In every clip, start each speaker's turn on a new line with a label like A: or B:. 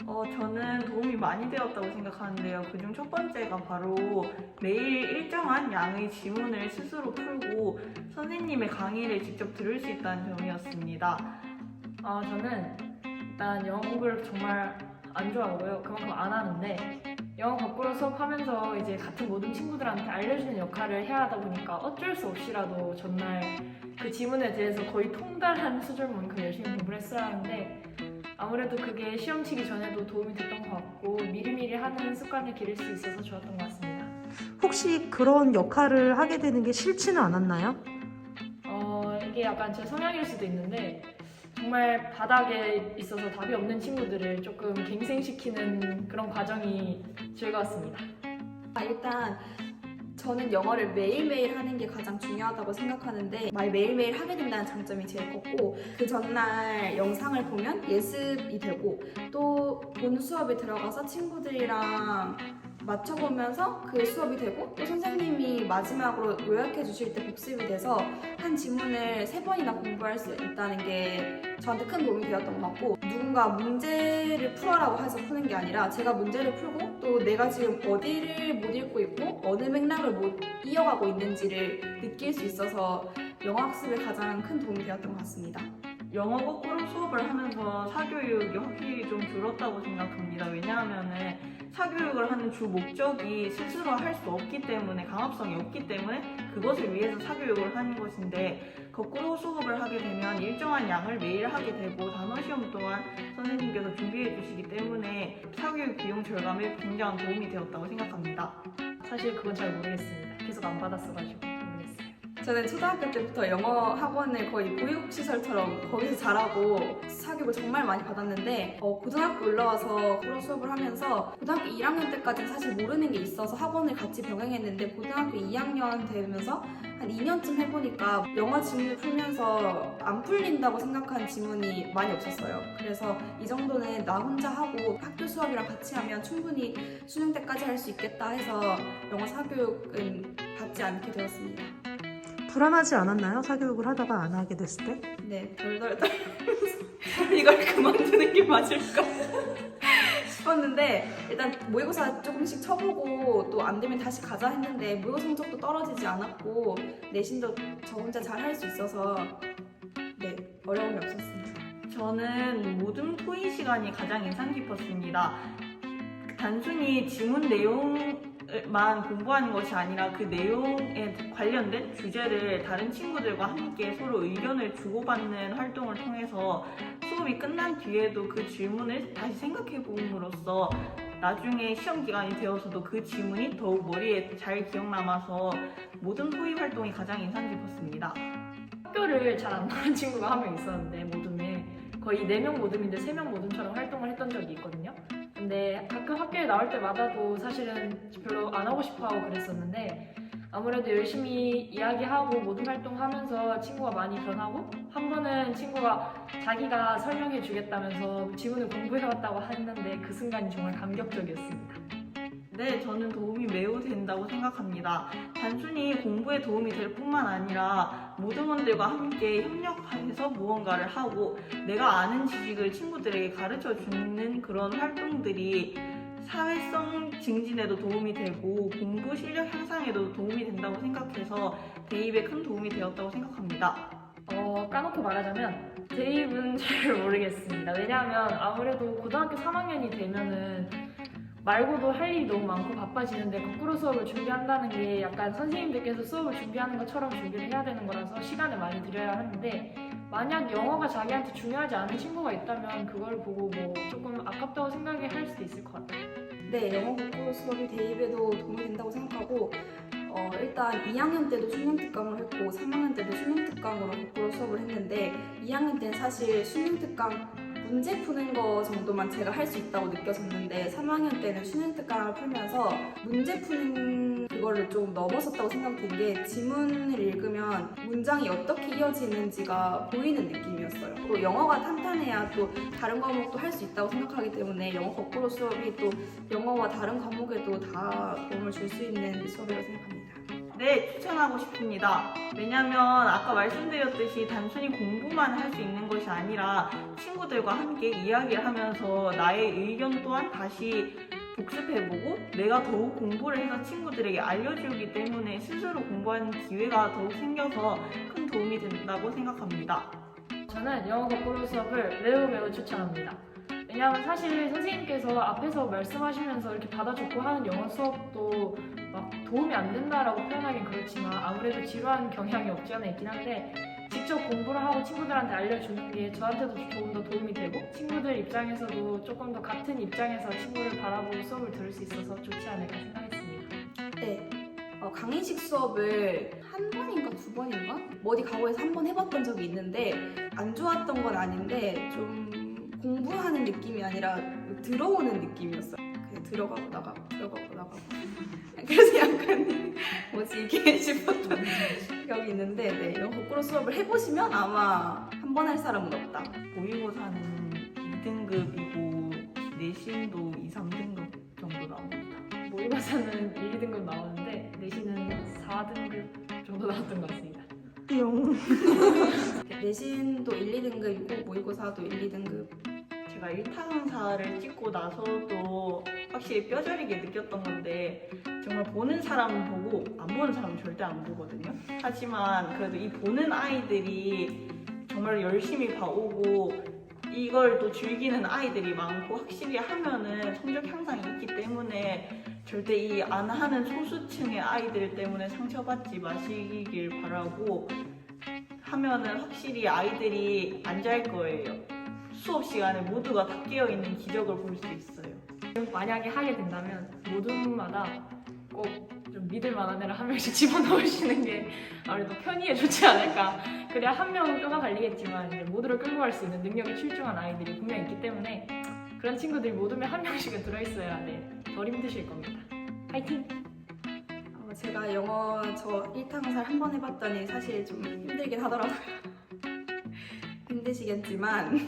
A: 저는 도움이 많이 되었다고 생각하는데요. 그중 첫 번째가 바로 매일 일정한 양의 지문을 스스로 풀고 선생님의 강의를 직접 들을 수 있다는 점이었습니다.
B: 저는 일단 영어 공부를 정말 안 좋아하고요. 그만큼 안 하는데 영어 거꾸로 수업하면서 이제 같은 모든 친구들한테 알려주는 역할을 해야 하다 보니까 어쩔 수 없이라도 전날 그 지문에 대해서 거의 통달한 수준만큼 열심히 공부를 했어야 하는데 아무래도 그게 시험 치기 전에도 도움이 됐던 것 같고 미리미리 하는 습관을 기를 수 있어서 좋았던 것 같습니다.
C: 혹시 그런 역할을 하게 되는 게 싫지는 않았나요?
B: 이게 약간 제 성향일 수도 있는데 정말 바닥에 있어서 답이 없는 친구들을 조금 갱생시키는 그런 과정이 즐거웠습니다.
D: 일단 저는 영어를 매일매일 하는 게 가장 중요하다고 생각하는데 매일매일 하게 된다는 장점이 제일 컸고 그 전날 영상을 보면 예습이 되고 또 본 수업에 들어가서 친구들이랑 맞춰보면서 그 수업이 되고 또 선생님이 마지막으로 요약해 주실 때 복습이 돼서 한 지문을 3번이나 공부할 수 있다는 게 저한테 큰 도움이 되었던 것 같고 누군가 문제를 풀어라고 해서 푸는 게 아니라 제가 문제를 풀고 또 내가 지금 어디를 못 읽고 있고 어느 맥락을 못 이어가고 있는지를 느낄 수 있어서 영어 학습에 가장 큰 도움이 되었던 것 같습니다.
A: 영어 거꾸로 수업을 하면서 사교육이 확실히 좀 줄었다고 생각합니다. 왜냐하면은 사교육을 하는 주 목적이 스스로 할 수 없기 때문에 강압성이 없기 때문에 그것을 위해서 사교육을 하는 것인데 거꾸로 수업을 하게 되면 일정한 양을 매일 하게 되고 단어 시험 또한 선생님께서 준비해 주시기 때문에 사교육 비용 절감에 굉장한 도움이 되었다고 생각합니다.
B: 사실 그건 잘 모르겠습니다. 계속 안 받았어가지고 모르겠어요.
D: 저는 초등학교 때부터 영어 학원을 거의 보육시설처럼 거기서 잘하고 사교육을 정말 많이 받았는데 고등학교 올라와서 그런 수업을 하면서 고등학교 1학년 때까지는 사실 모르는 게 있어서 학원을 같이 병행했는데 고등학교 2학년 되면서 한 2년쯤 해보니까 영어 지문을 풀면서 안 풀린다고 생각한 지문이 많이 없었어요. 그래서 이 정도는 나 혼자 하고 학교 수업이랑 같이 하면 충분히 수능 때까지 할 수 있겠다 해서 영어 사교육은 받지 않게 되었습니다.
C: 불안하지 않았나요? 사교육을 하다가 안 하게 됐을 때?
D: 네, 덜덜 떨면서
A: 이걸 그만두는 게 맞을까?
D: 싶었는데 일단 모의고사 조금씩 쳐보고 또 안 되면 다시 가자 했는데 모의고사 성적도 떨어지지 않았고 내신도 저 혼자 잘 할 수 있어서 네, 어려움이 없었습니다.
A: 저는 모든 토익 시간이 가장 인상 깊었습니다. 단순히 지문 내용만 공부하는 것이 아니라 그 내용에 관련된 주제를 다른 친구들과 함께 서로 의견을 주고받는 활동을 통해서 수업이 끝난 뒤에도 그 질문을 다시 생각해 봄으로써 나중에 시험 기간이 되어서도 그 지문이 더욱 머리에 잘 기억 남아서 모든 토익 활동이 가장 인상 깊었습니다.
B: 학교를 잘 안 나온 친구가 한 명 있었는데 모둠에 거의 4명 모둠인데 3명 모둠처럼 활동을 했던 적이 있거든요. 근데 가끔 학교에 나올 때마다도 사실은 별로 안 하고 싶어하고 그랬었는데 아무래도 열심히 이야기하고 모든 활동하면서 친구가 많이 변하고 한 번은 친구가 자기가 설명해 주겠다면서 지문을 공부해왔다고 했는데 그 순간이 정말 감격적이었습니다.
A: 네, 저는 도움이 매우 된다고 생각합니다. 단순히 공부에 도움이 될 뿐만 아니라 모두분들과 함께 협력해서 무언가를 하고 내가 아는 지식을 친구들에게 가르쳐 주는 그런 활동들이 사회성 증진에도 도움이 되고 공부 실력 향상에도 도움이 된다고 생각해서 대입에 큰 도움이 되었다고 생각합니다.
B: 까놓고 말하자면 대입은 잘 모르겠습니다. 왜냐하면 아무래도 고등학교 3학년이 되면은 말고도 할 일이 너무 많고 바빠지는데 거꾸로 수업을 준비한다는 게 약간 선생님들께서 수업을 준비하는 것처럼 준비를 해야 되는 거라서 시간을 많이 들여야 하는데 만약 영어가 자기한테 중요하지 않은 친구가 있다면 그걸 보고 뭐 조금 아깝다고 생각할 수도 있을 것 같아요.
D: 네, 영어 국어 수업이 대입에도 도움이 된다고 생각하고 일단 2학년 때도 수능특강을 했고 3학년 때도 수능특강으로 국어 수업을 했는데 2학년 때는 사실 수능특강 문제 푸는 거 정도만 제가 할 수 있다고 느껴졌는데 3학년 때는 수능특강을 풀면서 문제 푸는 그거를 좀 넘어섰다고 생각된 게 지문을 읽으면 문장이 어떻게 이어지는지가 보이는 느낌이었어요. 또 영어가 탄탄해야 또 다른 과목도 할 수 있다고 생각하기 때문에 영어 거꾸로 수업이 또 영어와 다른 과목에도 다 도움을 줄 수 있는 수업이라고 생각합니다.
A: 네, 추천하고 싶습니다. 왜냐면 아까 말씀드렸듯이 단순히 공부만 할 수 있는 것이 아니라 친구들과 함께 이야기를 하면서 나의 의견 또한 다시 복습해보고 내가 더욱 공부를 해서 친구들에게 알려주기 때문에 스스로 공부하는 기회가 더욱 생겨서 큰 도움이 된다고 생각합니다.
B: 저는 영어 거꾸로 수업을 매우 추천합니다. 왜냐하면 사실 선생님께서 앞에서 말씀하시면서 이렇게 받아 적고 하는 영어 수업도 막 도움이 안 된다라고 표현하긴 그렇지만 아무래도 지루한 경향이 없지 않아 있긴 한데 직접 공부를 하고 친구들한테 알려주는 게 저한테도 조금 더 도움이 되고 친구들 입장에서도 조금 더 같은 입장에서 친구를 바라보고 수업을 들을 수 있어서 좋지 않을까 생각했습니다.
D: 네. 강의식 수업을 한 번인가 두 번인가? 어디 가고에서 한 번 해봤던 적이 있는데 안 좋았던 건 아닌데 좀 공부하는 느낌이 아니라 들어오는 느낌이었어요. 그냥 들어가고 나가고 그래서 약간 뭐지 이게 싶었던 기억이 있는데 네, 이런 거꾸로 수업을 해보시면 아마 한 번 할 사람은 없다.
A: 모의고사는 2등급이고 내신도 2, 3등급 정도 나옵니다.
B: 모의고사는 1, 2등급 나오는데 내신은 4등급 정도 나왔던 것 같습니다.
C: 용.
D: 내신도 1, 2등급이고 모의고사도 1, 2등급.
A: 제가 1타강사를 찍고 나서도 확실히 뼈저리게 느꼈던 건데 정말 보는 사람은 보고 안 보는 사람은 절대 안 보거든요. 하지만 그래도 이 보는 아이들이 정말 열심히 봐오고 이걸 또 즐기는 아이들이 많고 확실히 하면은 성적 향상이 있기 때문에 절대 이 안 하는 소수층의 아이들 때문에 상처받지 마시길 바라고 하면은 확실히 아이들이 안 잘 거예요. 수업 시간에 모두가 다 깨어있는 기적을 볼 수 있어요.
B: 만약에 하게 된다면 모둠마다 꼭 좀 믿을 만한 애를 한 명씩 집어넣으시는 게 아무래도 편의에 좋지 않을까. 그래야 한 명은 뼈가 갈리겠지만 이제 모두를 끌고 갈 수 있는 능력이 출중한 아이들이 분명 있기 때문에 그런 친구들이 모둠에 한 명씩은 들어있어야 덜 힘드실 겁니다. 파이팅!
D: 제가 영어 저 1타강사를 한 번 해봤더니 사실 좀 힘들긴 하더라고요. 힘드시겠지만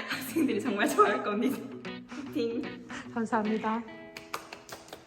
D: 학생들이 정말 좋아할 겁니다. 파이팅!
C: 감사합니다.